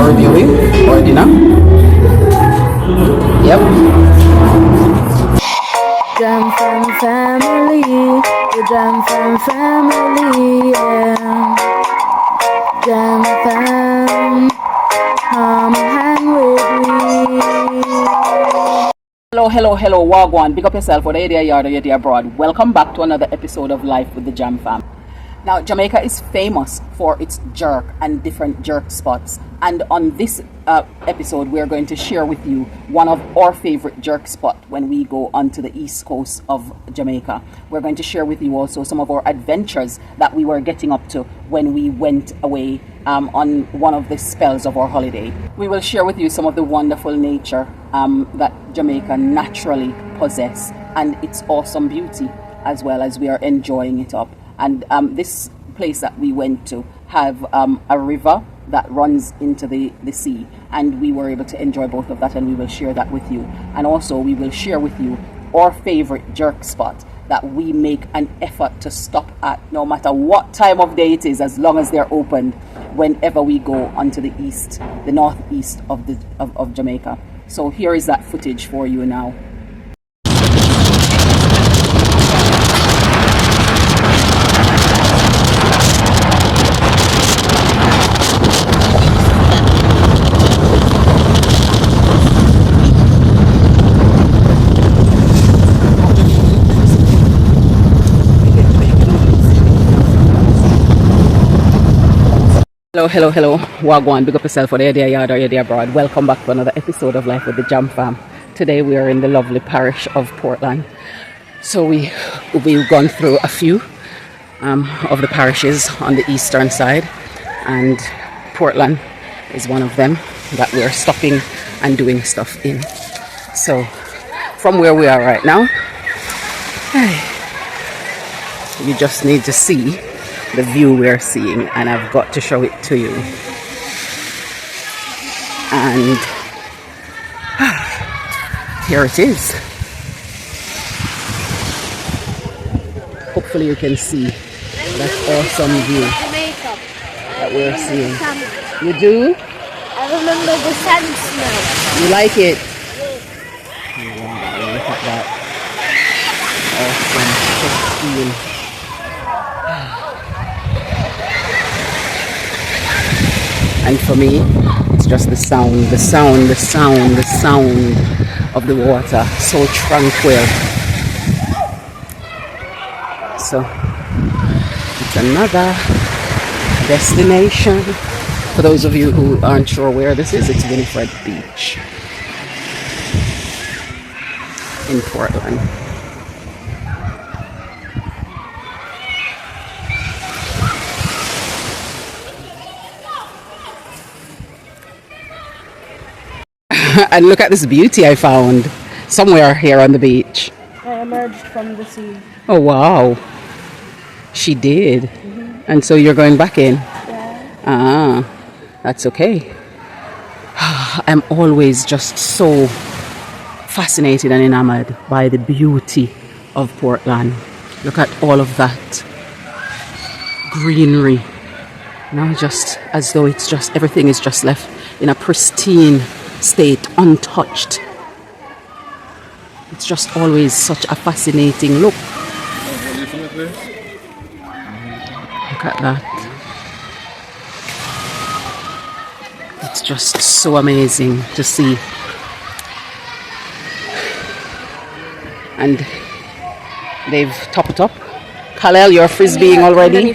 are reviewing for dinner. Yep. Jam Fam family, the Jam Fam family, yeah. Jam Fam, come hang with me. Hello, Wagwan. Big up yourself, whether you're there yard or you're there abroad. Welcome back to another episode of Life with the Jam Fam. Now, Jamaica is famous for its jerk and different jerk spots. And on this episode, we're going to share with you one of our favorite jerk spots when we go onto the east coast of Jamaica. We're going to share with you also some of our adventures that we were getting up to when we went away on one of the spells of our holiday. We will share with you some of the wonderful nature that Jamaica naturally possesses and its awesome beauty, as well as we are enjoying it up. And this place that we went to have a river that runs into the sea, and we were able to enjoy both of that, and we will share that with you. And also we will share with you our favorite jerk spot that we make an effort to stop at, no matter what time of day it is, as long as they're opened, whenever we go onto the east, the northeast of Jamaica. So here is that footage for you now. Hello, Wagwan, big up yourself for the day yard or your day abroad. Welcome back to another episode of Life with the Jam Fam. Today we are in the lovely parish of Portland. So we've gone through a few of the parishes on the eastern side, and Portland is one of them that we are stopping and doing stuff in. So from where we are right now, you just need to see the view we're seeing, and I've got to show it to you. And here it is. Hopefully you can see that awesome view that we're seeing. You do? I remember the sand smell. You like it? Wow, look at that. Awesome, pristine. And for me, it's just the sound of the water, so tranquil. So it's another destination. For those of you who aren't sure where this is, it's Winifred Beach in Portland. And look at this beauty I found somewhere here on the beach. I emerged from the sea. Oh wow, she did. Mm-hmm. And so you're going back in? Yeah. That's okay. I'm always just so fascinated and enamored by the beauty of Portland. Look at all of that greenery, just as though it's just everything is just left in a pristine state, untouched. It's just always such a fascinating look. Look at that. It's just so amazing to see. And they've topped it up. Kalel, you're frisbeeing already.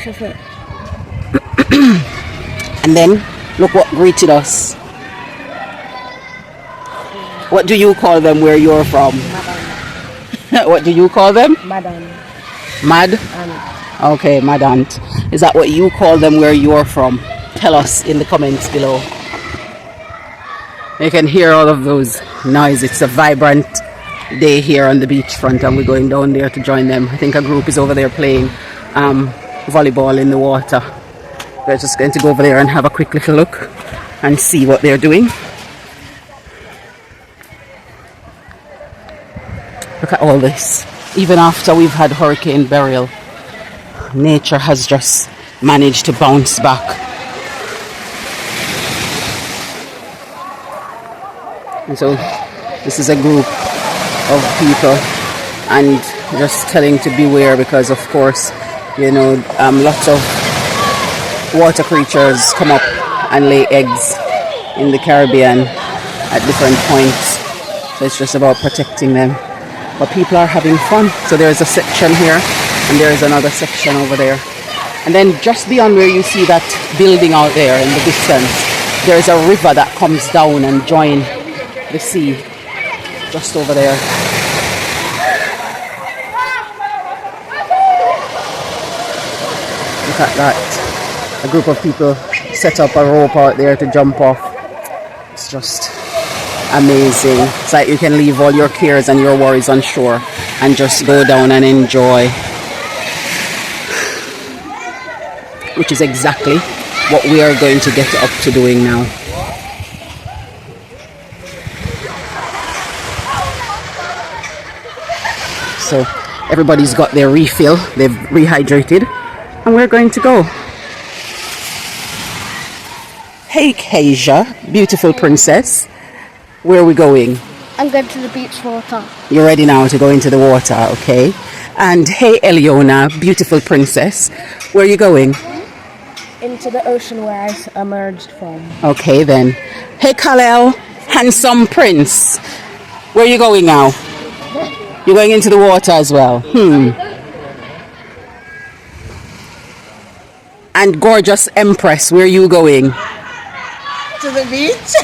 And then look what greeted us. What do you call them where you're from? Madam. What do you call them? Madam. Mad? Okay, Madant. Is that what you call them where you're from? Tell us in the comments below. You can hear all of those noises. It's a vibrant day here on the beachfront, and we're going down there to join them. I think a group is over there playing volleyball in the water. We're just going to go over there and have a quick little look and see what they're doing. Look at all this. Even after we've had Hurricane Beryl, nature has just managed to bounce back. And so this is a group of people, and just telling to beware because, of course, you know, lots of water creatures come up and lay eggs in the Caribbean at different points. So it's just about protecting them. But people are having fun. So there's a section here and there's another section over there. And then just beyond where you see that building out there in the distance, there's a river that comes down and joins the sea just over there. Look at that. A group of people set up a rope out there to jump off. It's just amazing. It's like you can leave all your cares and your worries on shore and just go down and enjoy. Which is exactly what we are going to get up to doing now. So everybody's got their refill, they've rehydrated, and we're going to go. Hey Kasia, beautiful princess. Where are we going? I'm going to the beach water. You're ready now to go into the water, okay? And hey Eliona, beautiful princess. Where are you going? Into the ocean where I emerged from. Okay then. Hey Kalel, handsome prince. Where are you going now? You're going into the water as well. And gorgeous empress, where are you going? To the beach?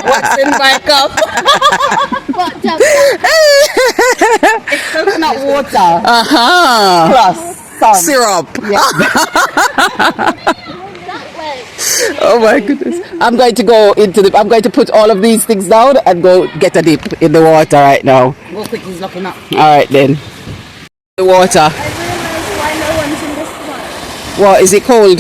What's in my cup? It's coconut water. Plus syrup. Yeah. Oh my goodness. I'm going to put all of these things down and go get a dip in the water right now. Go quick, he's looking up. Alright then. The water. I realize why no one's in this spot. What, is it cold?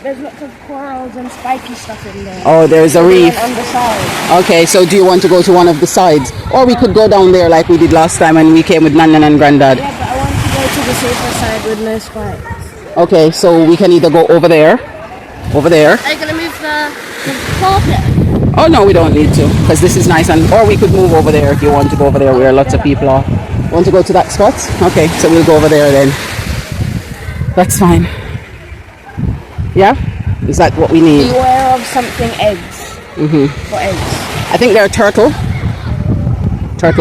There's lots of corals and spiky stuff in there. Oh, there's a reef. On the side. Okay, so do you want to go to one of the sides? Or we could go down there like we did last time when we came with Nan and Grandad. Yeah, but I want to go to the safer side with no spikes. Okay, so we can either go over there. Over there. Are you going to move the carpet? Oh no, we don't need to, because this is nice. Or we could move over there if you want to go over there where lots of people are. Want to go to that spot? Okay, so we'll go over there then. That's fine. Yeah? Is that what we need? Beware of something eggs. What eggs? I think they're turtle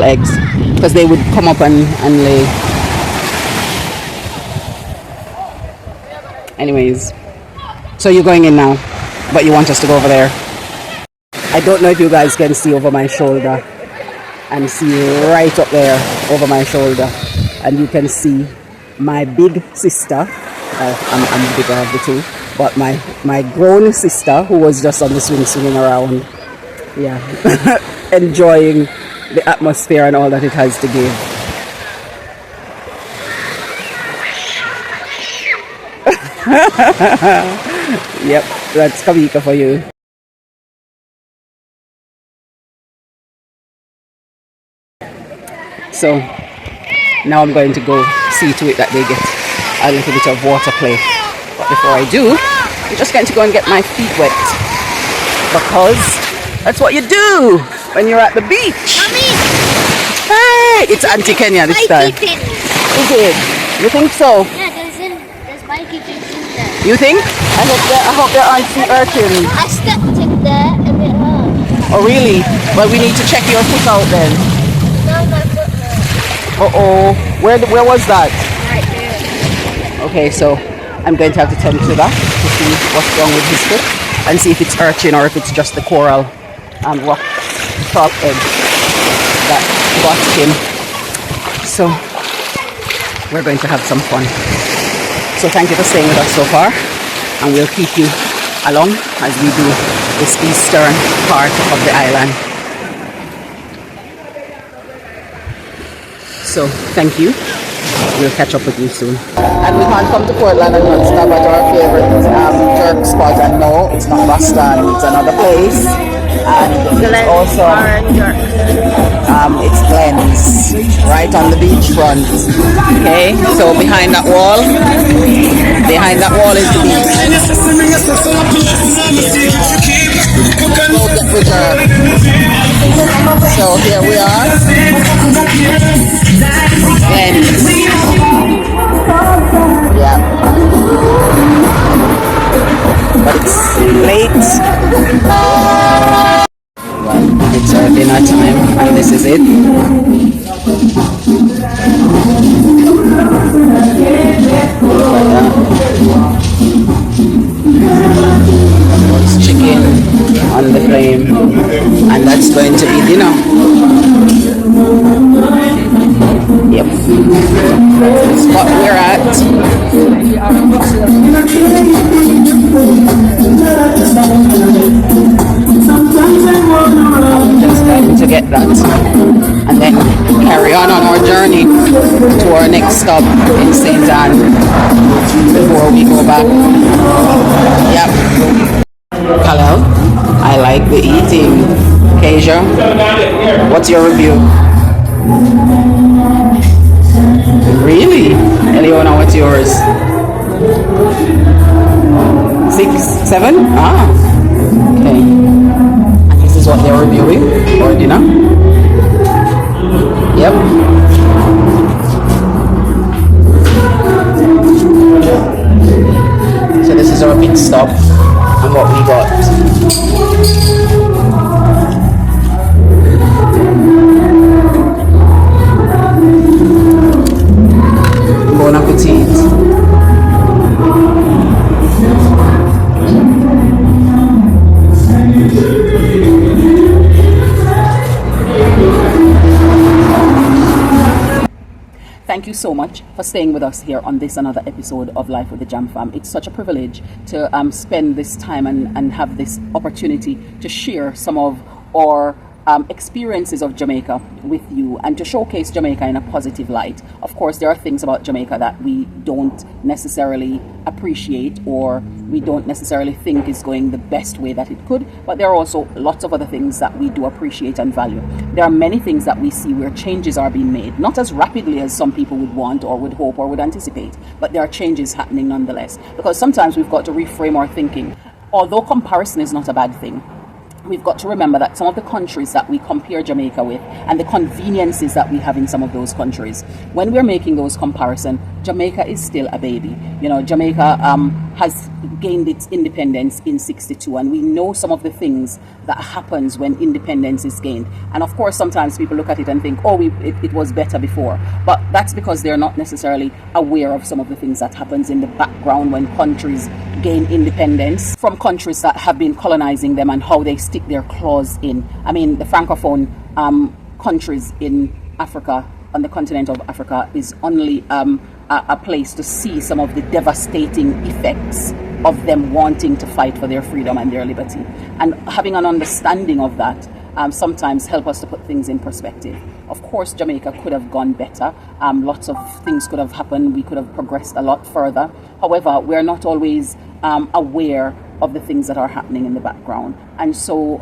eggs, because they would come up and lay. Anyways, so you're going in now, but you want us to go over there. I don't know if you guys can see over my shoulder and see right up there over my shoulder, and you can see my big sister. I'm the bigger of the two, but my grown sister who was just on the swinging around, yeah, enjoying the atmosphere and all that it has to give. Yep, that's Kavika for you. So now I'm going to go see to it that they get a little bit of water play. But before I do, I'm just going to go and get my feet wet, because that's what you do when you're at the beach. Mommy! Hey, it's Auntie Kenya this time. Is it? You think so? Yeah, there's spiky things in there. You think? I hope there aren't sea urchins. I stepped in there and it hurt. Oh really? Well, we need to check your foot out then. No, my foot hurt. Uh-oh. Where was that? Right there. Okay, so I'm going to have to tend to that to see what's wrong with his foot and see if it's urchin or if it's just the coral and rock sharp egg that got him. So we're going to have some fun. So thank you for staying with us so far, and we'll keep you along as we do this eastern part of the island. So thank you. We'll catch up with you soon. And we can't come to Portland and not stop at our favorite jerk spot. And no, it's not Boston, it's another place. And it's also it's Glenn's, right on the beachfront. Okay, so behind that wall is the beach. Go get the jerk. late. Well, it's our dinner time, and this is it. It's chicken on the flame, and that's going to be dinner. Yep, that's the spot we're at. I'm just going to get that and then carry on our journey to our next stop in St. Anne before we go back. Yep. Hello, I like the eating. Keisha, what's your review? Really? Eleona, what's yours? 6, 7? Ah, okay. And this is what they're reviewing for dinner. Yep. So this is our pit stop and what we got. Bon appetit. Thank you so much for staying with us here on this another episode of Life with the Jam Fam. It's such a privilege to spend this time and have this opportunity to share some of our experiences of Jamaica with you and to showcase Jamaica in a positive light. Of course, there are things about Jamaica that we don't necessarily appreciate or we don't necessarily think is going the best way that it could, but there are also lots of other things that we do appreciate and value. There are many things that we see where changes are being made, not as rapidly as some people would want or would hope or would anticipate, but there are changes happening nonetheless, because sometimes we've got to reframe our thinking. Although comparison is not a bad thing, we've got to remember that some of the countries that we compare Jamaica with and the conveniences that we have in some of those countries, when we're making those comparisons, Jamaica is still a baby. You know, Jamaica has gained its independence in '62, and we know some of the things that happens when independence is gained. And of course, sometimes people look at it and think, oh, it was better before. But that's because they're not necessarily aware of some of the things that happens in the background when countries gain independence from countries that have been colonizing them and how they stick their claws in. I mean, the Francophone countries in Africa, on the continent of Africa, is only a place to see some of the devastating effects of them wanting to fight for their freedom and their liberty. And having an understanding of that sometimes help us to put things in perspective. Of course, Jamaica could have gone better. Lots of things could have happened. We could have progressed a lot further. However, we're not always aware of the things that are happening in the background. And so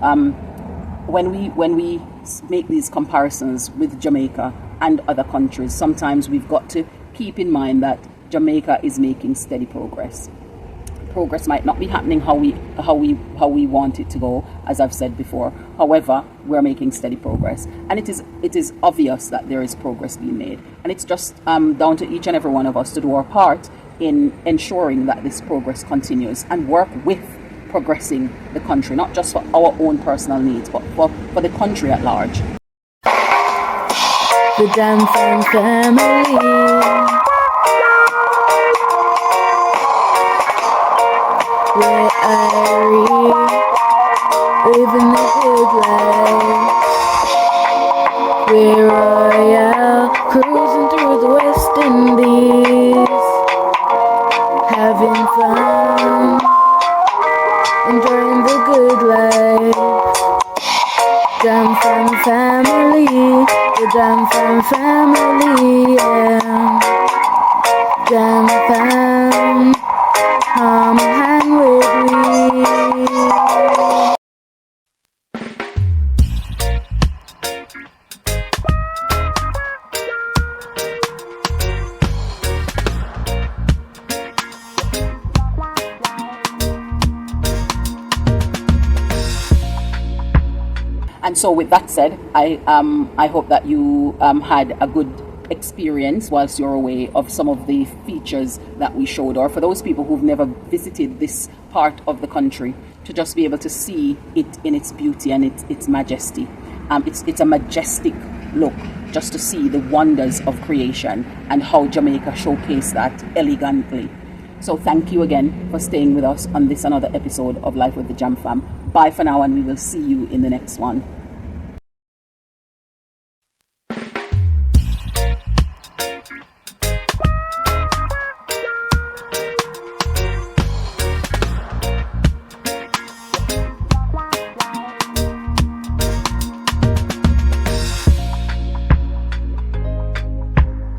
when we make these comparisons with Jamaica and other countries, sometimes we've got to keep in mind that Jamaica is making steady progress. Progress might not be happening how we want it to go, as I've said before. However, we're making steady progress, and it is obvious that there is progress being made, and it's just down to each and every one of us to do our part in ensuring that this progress continues and work with progressing the country, not just for our own personal needs, but for the country at large. The Jam Fam family, where Irie, living the good life. We're royal, cruising through the West Indies, having fun, enjoying the good life. Jam Fam family, the Jam Fam family, yeah. Jam Fam, come hang with me. And so with that said, I hope that you had a good experience whilst you're away of some of the features that we showed, or for those people who've never visited this part of the country, to just be able to see it in its beauty and its majesty. It's a majestic look just to see the wonders of creation and how Jamaica showcased that elegantly. So thank you again for staying with us on this another episode of Life with the Jam Fam. Bye for now, and we will see you in the next one.